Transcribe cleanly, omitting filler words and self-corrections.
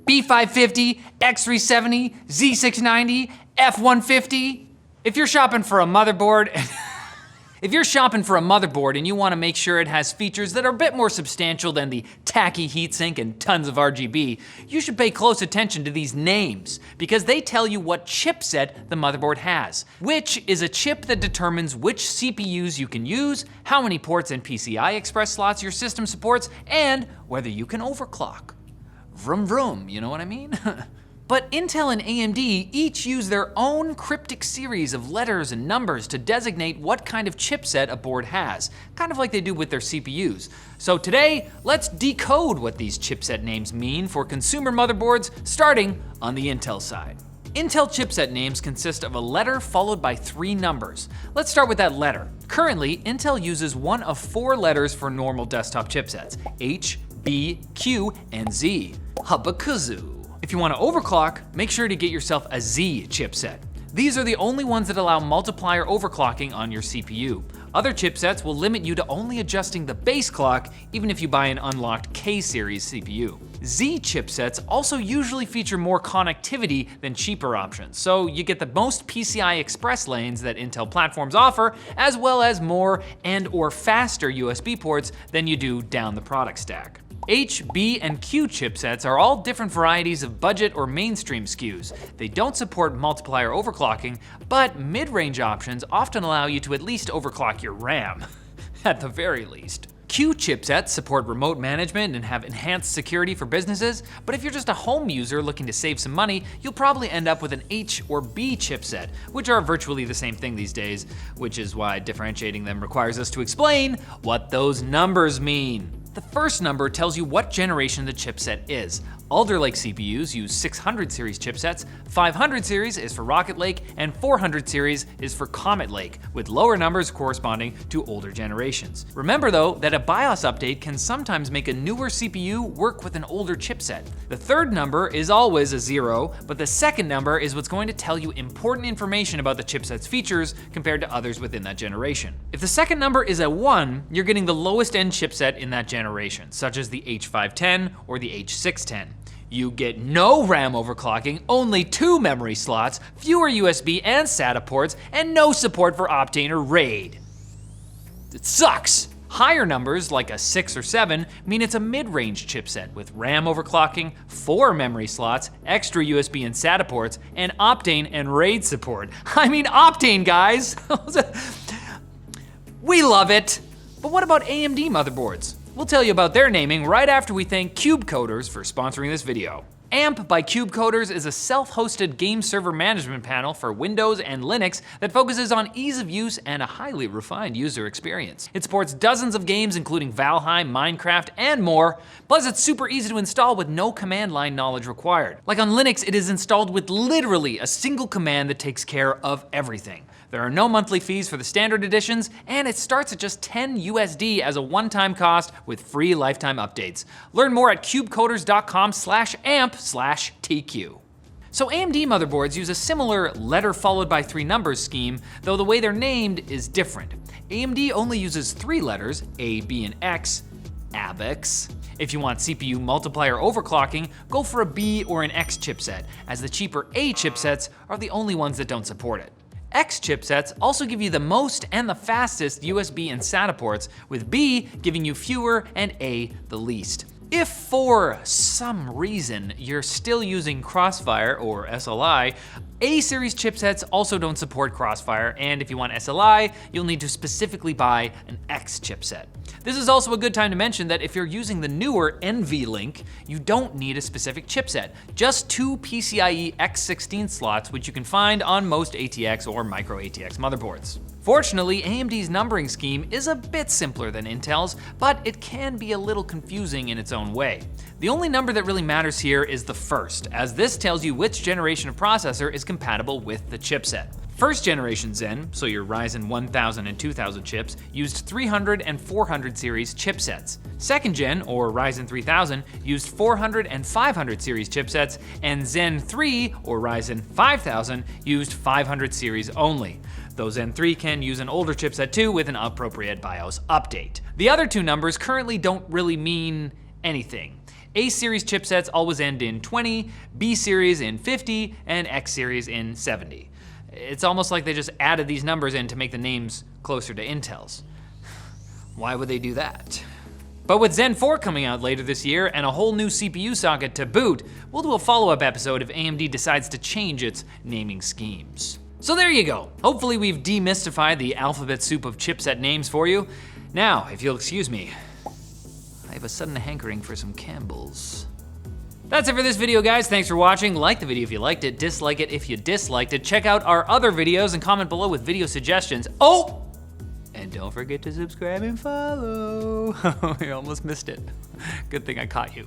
B550, X370, Z690, F150. If you're shopping for a motherboard, and you want to make sure it has features that are a bit more substantial than the tacky heatsink and tons of RGB, you should pay close attention to these names because they tell you what chipset the motherboard has, which is a chip that determines which CPUs you can use, how many ports and PCI Express slots your system supports, and whether you can overclock. Vroom vroom, you know what I mean? But Intel and AMD each use their own cryptic series of letters and numbers to designate what kind of chipset a board has, kind of like they do with their CPUs. So today, let's decode what these chipset names mean for consumer motherboards, starting on the Intel side. Intel chipset names consist of a letter followed by 3 numbers. Let's start with that letter. Currently, Intel uses one of 4 letters for normal desktop chipsets: H, B, Q, and Z. Hubba-kazoo. If you want to overclock, make sure to get yourself a Z chipset. These are the only ones that allow multiplier overclocking on your CPU. Other chipsets will limit you to only adjusting the base clock, even if you buy an unlocked K-series CPU. Z chipsets also usually feature more connectivity than cheaper options, so you get the most PCI Express lanes that Intel platforms offer, as well as more and/or faster USB ports than you do down the product stack. H, B, and Q chipsets are all different varieties of budget or mainstream SKUs. They don't support multiplier overclocking, but mid-range options often allow you to at least overclock your RAM, at the very least. Q chipsets support remote management and have enhanced security for businesses, but if you're just a home user looking to save some money, you'll probably end up with an H or B chipset, which are virtually the same thing these days, which is why differentiating them requires us to explain what those numbers mean. The first number tells you what generation the chipset is. Alder Lake CPUs use 600 series chipsets, 500 series is for Rocket Lake, and 400 series is for Comet Lake, with lower numbers corresponding to older generations. Remember though, that a BIOS update can sometimes make a newer CPU work with an older chipset. The third number is always a 0, but the second number is what's going to tell you important information about the chipset's features compared to others within that generation. If the second number is a 1, you're getting the lowest end chipset in that generation, such as the H510 or the H610. You get no RAM overclocking, only 2 memory slots, fewer USB and SATA ports, and no support for Optane or RAID. It sucks! Higher numbers, like a 6 or 7, mean it's a mid-range chipset with RAM overclocking, 4 memory slots, extra USB and SATA ports, and Optane and RAID support. I mean Optane, guys! We love it! But what about AMD motherboards? We'll tell you about their naming right after we thank Cube Coders for sponsoring this video. AMP by Cube Coders is a self-hosted game server management panel for Windows and Linux that focuses on ease of use and a highly refined user experience. It supports dozens of games including Valheim, Minecraft, and more, plus it's super easy to install with no command line knowledge required. Like on Linux, it is installed with literally a single command that takes care of everything. There are no monthly fees for the standard editions, and it starts at just 10 USD as a one-time cost with free lifetime updates. Learn more at cubecoders.com/amp/TQ. So AMD motherboards use a similar letter followed by 3 numbers scheme, though the way they're named is different. AMD only uses 3 letters, A, B, and X, ABEX. If you want CPU multiplier overclocking, go for a B or an X chipset, as the cheaper A chipsets are the only ones that don't support it. X chipsets also give you the most and the fastest USB and SATA ports, with B giving you fewer and A the least. If for some reason you're still using Crossfire or SLI, A-series chipsets also don't support Crossfire, and if you want SLI, you'll need to specifically buy an X chipset. This is also a good time to mention that if you're using the newer NVLink, you don't need a specific chipset, just 2 PCIe X16 slots, which you can find on most ATX or micro ATX motherboards. Fortunately, AMD's numbering scheme is a bit simpler than Intel's, but it can be a little confusing in its own way. The only number that really matters here is the first, as this tells you which generation of processor is compatible with the chipset. First generation Zen, so your Ryzen 1000 and 2000 chips, used 300 and 400 series chipsets. Second gen, or Ryzen 3000, used 400 and 500 series chipsets, and Zen 3, or Ryzen 5000, used 500 series only. Though Zen 3 can use an older chipset too with an appropriate BIOS update. The other 2 numbers currently don't really mean anything. A series chipsets always end in 20, B series in 50, and X series in 70. It's almost like they just added these numbers in to make the names closer to Intel's. Why would they do that? But with Zen 4 coming out later this year and a whole new CPU socket to boot, we'll do a follow-up episode if AMD decides to change its naming schemes. So there you go. Hopefully we've demystified the alphabet soup of chipset names for you. Now, if you'll excuse me, I have a sudden hankering for some Campbell's. That's it for this video, guys. Thanks for watching. Like the video if you liked it, dislike it if you disliked it. Check out our other videos and comment below with video suggestions. Oh! And don't forget to subscribe and follow. You almost missed it. Good thing I caught you.